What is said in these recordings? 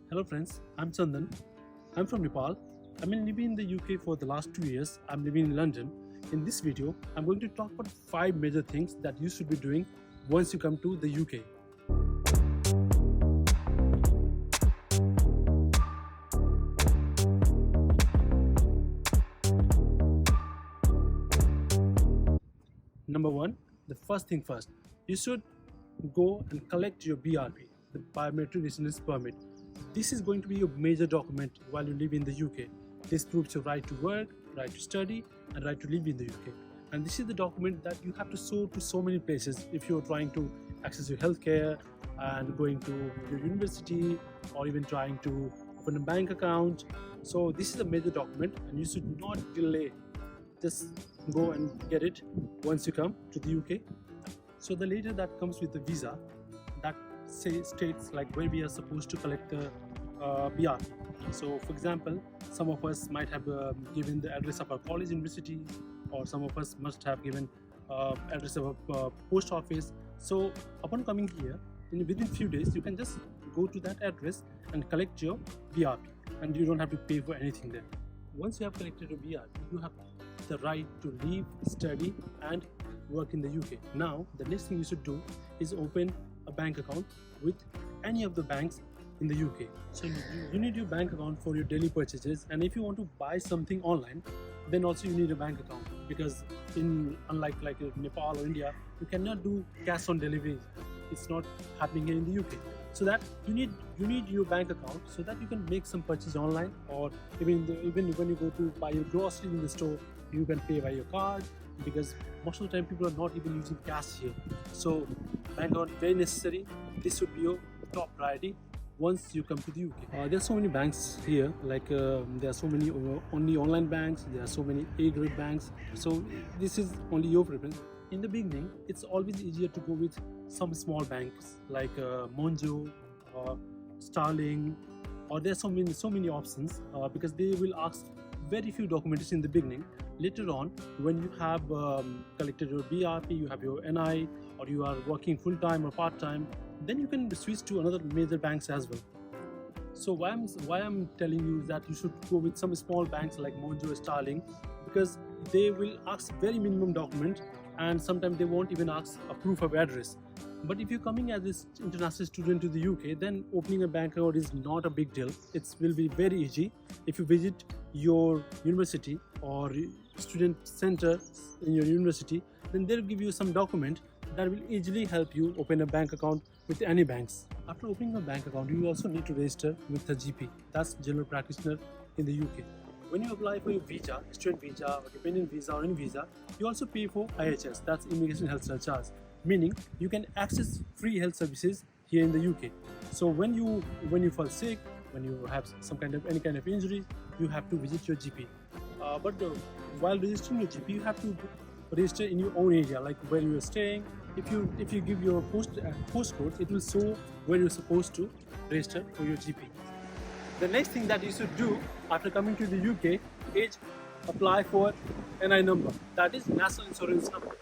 Hello friends, I'm Chandan. I'm from Nepal. I've been living in the UK for the last 2 years. I'm living in London. In this video, I'm going to talk about 5 major things that you should be doing once you come to the UK. Number 1, the first thing first, you should go and collect your BRP, the Biometric Residence Permit. This is going to be a major document while you live in the UK. This proves your right to work, right to study, and right to live in the UK. And this is the document that you have to show to so many places if you're trying to access your healthcare and going to your university or even trying to open a bank account. So this is a major document and you should not delay. Just go and get it once you come to the UK. So the letter that comes with the visa that states like where we are supposed to collect the BR. So for example, some of us might have given the address of our college, university, or some of us must have given address of a post office. So upon coming here, within few days you can just go to that address and collect your BRP, and you don't have to pay for anything there. Once you have collected your BRP, you have the right to live, study and work in the UK. Now the next thing you should do is open a bank account with any of the banks in the UK. So you need your bank account for your daily purchases, and if you want to buy something online, then also you need a bank account, because unlike Nepal or India, you cannot do cash on delivery. It's not happening here in the UK. So that you need your bank account so that you can make some purchase online, or even when you go to buy your groceries in the store, you can pay by your card, because most of the time people are not even using cash here. So bank account very necessary. This should be your top priority once you come to the UK. There are so many banks here, there are so many only online banks, there are so many A-grade banks. So this is only your preference. In the beginning, it's always easier to go with some small banks like Monzo or Starling, or there are so many options because they will ask very few documents in the beginning. Later on, when you have collected your BRP, you have your NI, or you are working full-time or part-time, then you can switch to another major banks as well. So why I'm telling you that you should go with some small banks like Monzo or Starling, because they will ask very minimum document, and sometimes they won't even ask a proof of address. But if you're coming as an international student to the UK, then opening a bank account is not a big deal. It will be very easy. If you visit your university or student center in your university, then they'll give you some document that will easily help you open a bank account with any banks. After opening a bank account, you also need to register with a GP, that's general practitioner in the UK. When you apply for your visa, student visa or dependent visa or any visa, you also pay for IHS, that's Immigration Health Surcharge, meaning you can access free health services here in the UK. So when you fall sick, when you have any kind of injury, you have to visit your GP. But while registering your GP, you have to register in your own area, like where you are staying. If you give your postcode, it will show where you're supposed to register for your GP. The next thing that you should do after coming to the UK is apply for NI number, that is national insurance number.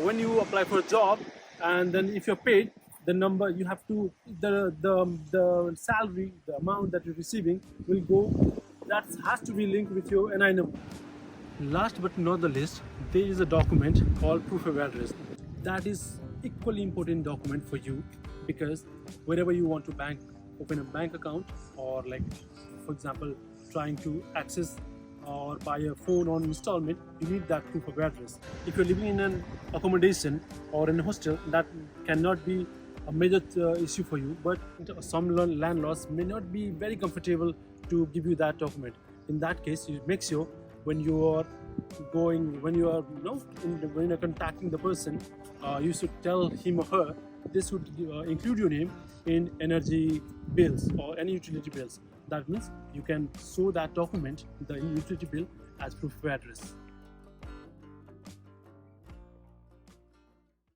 When you apply for a job, and then if you're paid, the number you have to the salary, the amount that you're receiving will go, that has to be linked with your NI number. Last but not the least, there is a document called proof of address. That is equally important document for you, because wherever you want to open a bank account, or like for example trying to access or buy a phone on installment, you need that proof of address. If you're living in an accommodation or in a hostel, that cannot be a major issue for you, but some landlords may not be very comfortable to give you that document. In that case, you make sure when you are contacting the person, you should tell him or her this would include your name in energy bills or any utility bills. That means you can show that document, the utility bill, as proof of address.